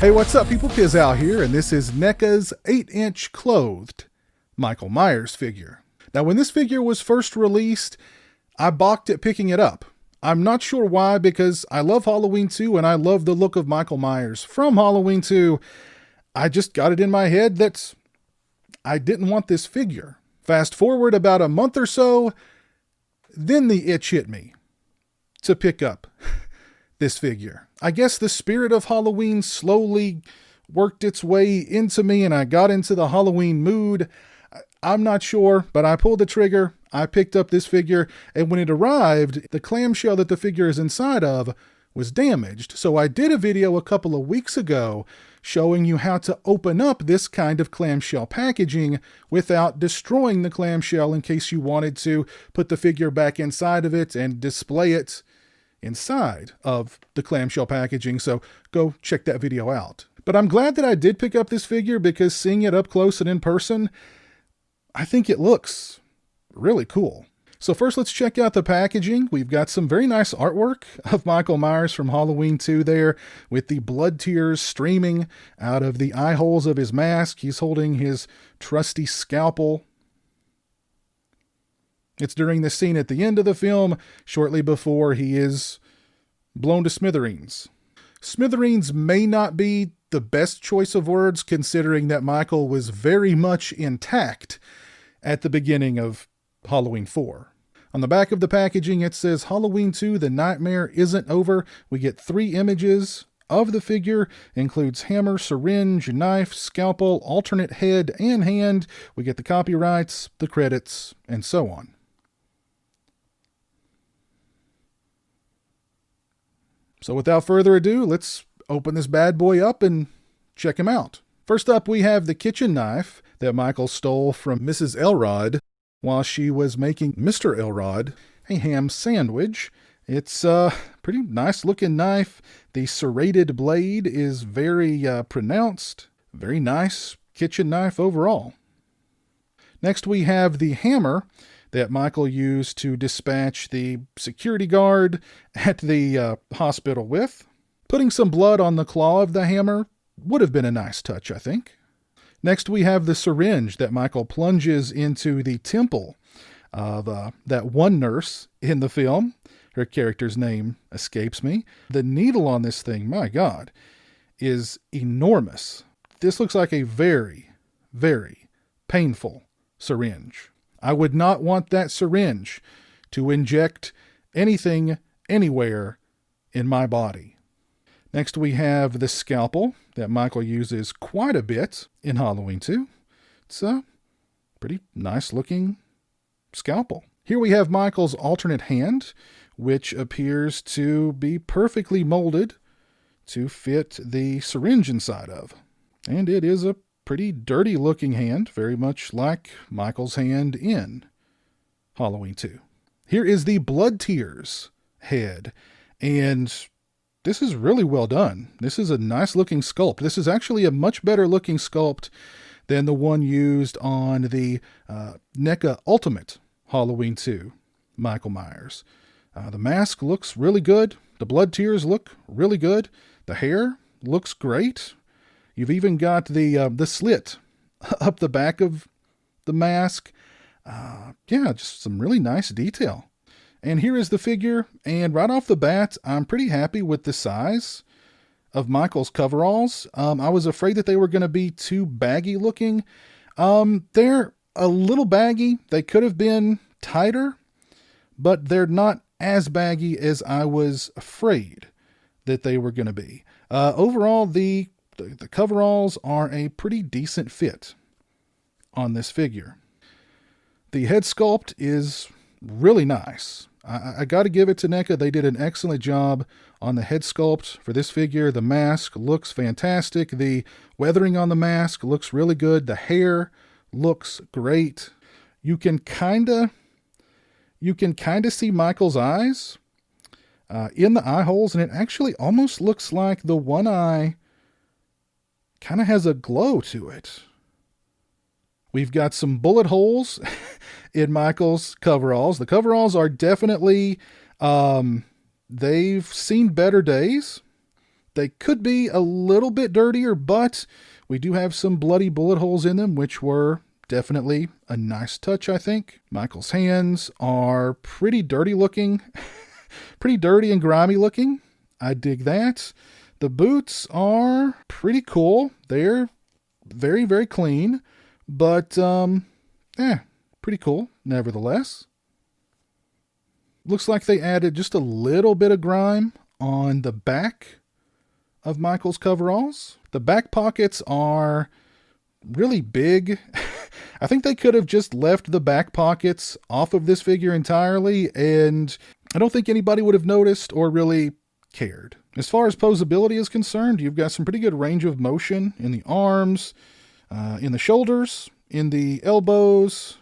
Hey, what's up, people? Pizowell here, and this is NECA's 8-inch clothed Michael Myers figure. Now, when this figure was first released, I balked at picking it up. I'm not sure why, because I love Halloween 2 and I love the look of Michael Myers from Halloween 2. I just got it in my head that I didn't want this figure. Fast forward about a month or so, then the itch hit me to pick up this figure. I guess the spirit of Halloween slowly worked its way into me and I got into the Halloween mood. I'm not sure, but I pulled the trigger. I picked up this figure, and when it arrived, the clamshell that the figure is inside of was damaged. So I did a video a couple of weeks ago showing you how to open up this kind of clamshell packaging without destroying the clamshell, in case you wanted to put the figure back inside of it and display it inside of the clamshell packaging. So go check that video out. But I'm glad that I did pick up this figure, because seeing it up close and in person, I think it looks really cool. So first, let's check out the packaging. We've got some very nice artwork of Michael Myers from Halloween 2 there, with the blood tears streaming out of the eye holes of his mask. He's holding his trusty scalpel. It's during the scene at the end of the film, shortly before he is blown to smithereens. Smithereens may not be the best choice of words, considering that Michael was very much intact at the beginning of Halloween 4. On the back of the packaging, it says, Halloween 2, the nightmare isn't over. We get 3 images of the figure, includes hammer, syringe, knife, scalpel, alternate head and hand. We get the copyrights, the credits, and so on. So without further ado, let's open this bad boy up and check him out. First up, we have the kitchen knife that Michael stole from Mrs. Elrod while she was making Mr. Elrod a ham sandwich. It's a pretty nice looking knife. The serrated blade is very pronounced. Very nice kitchen knife overall. Next, we have the hammer that Michael used to dispatch the security guard at the hospital with. Putting some blood on the claw of the hammer would have been a nice touch, I think. Next, we have the syringe that Michael plunges into the temple of that one nurse in the film. Her character's name escapes me. The needle on this thing, my God, is enormous. This looks like a very, very painful syringe. I would not want that syringe to inject anything, anywhere in my body. Next, we have the scalpel that Michael uses quite a bit in Halloween 2. It's a pretty nice looking scalpel. Here we have Michael's alternate hand, which appears to be perfectly molded to fit the syringe inside of. And it is a pretty dirty looking hand, very much like Michael's hand in Halloween 2. Here is the blood tears head, and this is really well done. This is a nice looking sculpt. This is actually a much better looking sculpt than the one used on the NECA Ultimate Halloween 2 Michael Myers. The mask looks really good. The blood tears look really good. The hair looks great. You've even got the slit up the back of the mask. Yeah, just some really nice detail. And here is the figure, and right off the bat, I'm pretty happy with the size of Michael's coveralls. I was afraid that they were going to be too baggy looking. They're a little baggy. They could have been tighter, but they're not as baggy as I was afraid that they were going to be. Overall, the coveralls are a pretty decent fit on this figure. The head sculpt is really nice. I got to give it to NECA. They did an excellent job on the head sculpt for this figure. The mask looks fantastic. The weathering on the mask looks really good. The hair looks great. You can kind of see Michael's eyes in the eye holes, and it actually almost looks like the one eye kind of has a glow to it. We've got some bullet holes in Michael's coveralls. The coveralls are definitely, they've seen better days. They could be a little bit dirtier, but we do have some bloody bullet holes in them, which were definitely a nice touch, I think. Michael's hands are pretty dirty looking, pretty dirty and grimy looking. I dig that. The boots are pretty cool. They're very, very clean, but pretty cool nevertheless. Looks like they added just a little bit of grime on the back of Michael's coveralls. The back pockets are really big. I think they could have just left the back pockets off of this figure entirely, and I don't think anybody would have noticed or really cared. As far as posability is concerned, you've got some pretty good range of motion in the arms, in the shoulders, in the elbows,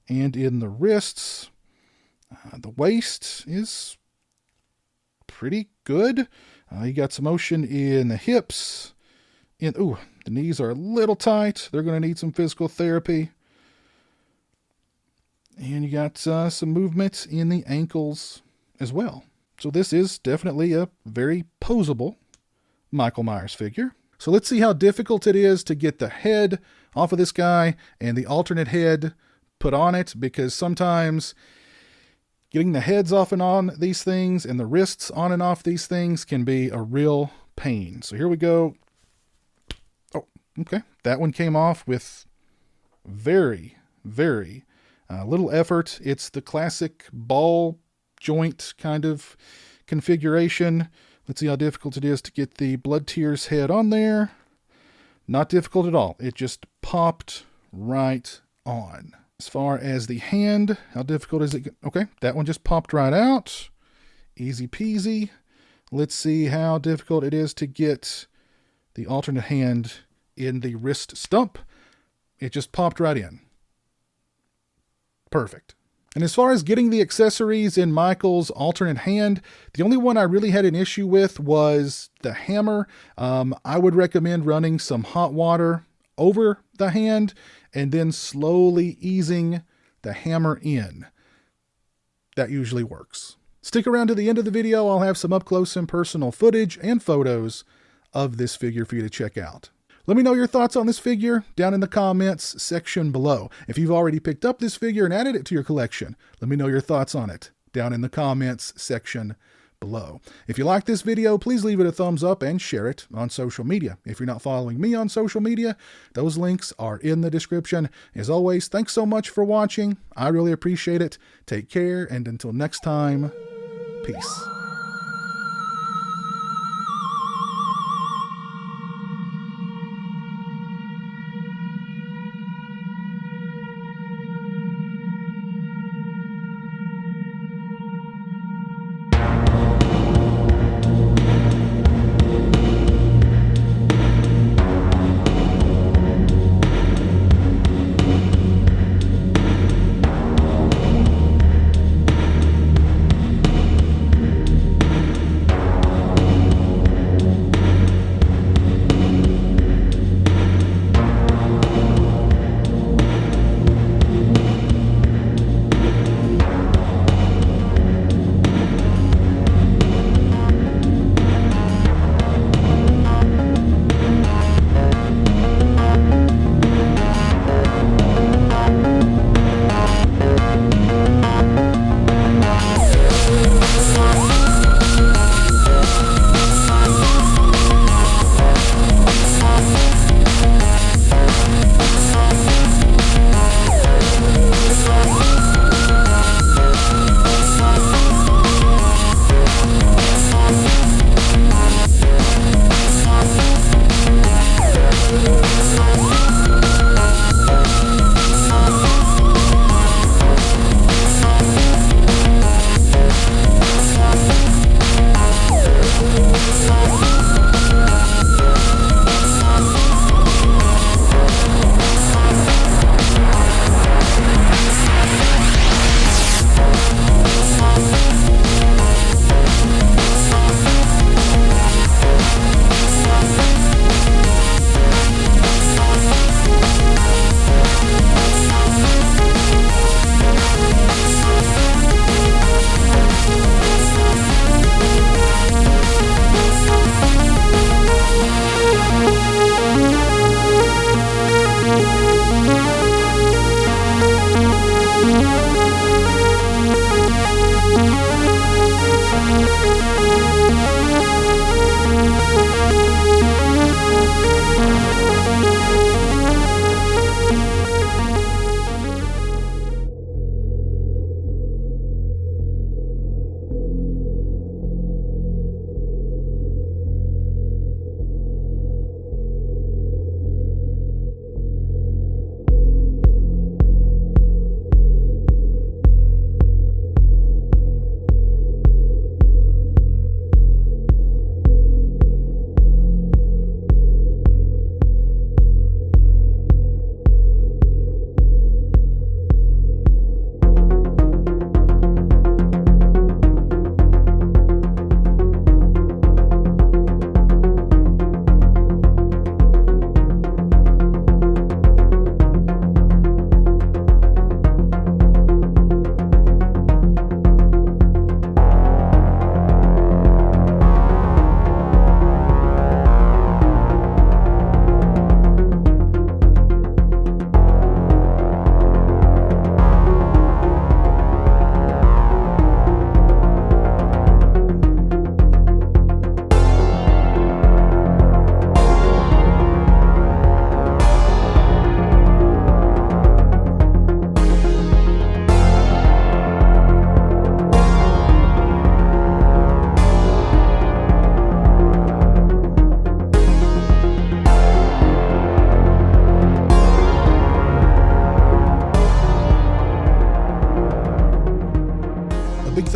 and in the wrists. The waist is pretty good. You got some motion in the hips. The knees are a little tight. They're going to need some physical therapy. And you got some movement in the ankles as well. So this is definitely a very posable Michael Myers figure. So let's see how difficult it is to get the head off of this guy and the alternate head put on it, because sometimes getting the heads off and on these things and the wrists on and off these things can be a real pain. So here we go. Oh, okay. That one came off with very, very little effort. It's the classic ball joint kind of configuration. Let's see how difficult it is to get the Blood Tears head on there. Not difficult at all. It just popped right on. As far as the hand, how difficult is it? Okay, that one just popped right out. Easy peasy. Let's see how difficult it is to get the alternate hand in the wrist stump. It just popped right in. Perfect. And as far as getting the accessories in Michael's alternate hand, the only one I really had an issue with was the hammer. I would recommend running some hot water over the hand and then slowly easing the hammer in. That usually works. Stick around to the end of the video. I'll have some up close and personal footage and photos of this figure for you to check out. Let me know your thoughts on this figure down in the comments section below. If you've already picked up this figure and added it to your collection, let me know your thoughts on it down in the comments section below. If you like this video, please leave it a thumbs up and share it on social media. If you're not following me on social media, those links are in the description. As always, thanks so much for watching. I really appreciate it. Take care, and until next time, peace.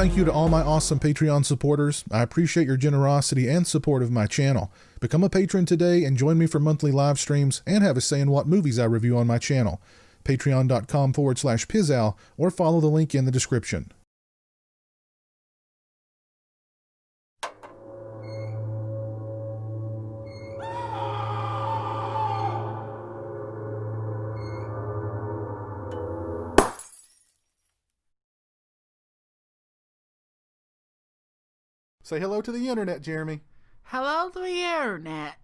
thank you to all my awesome Patreon supporters. I appreciate your generosity and support of my channel. Become a patron today and join me for monthly live streams and have a say in what movies I review on my channel. Patreon.com/pizowell or follow the link in the description. Say hello to the internet, Jeremy. Hello to the internet.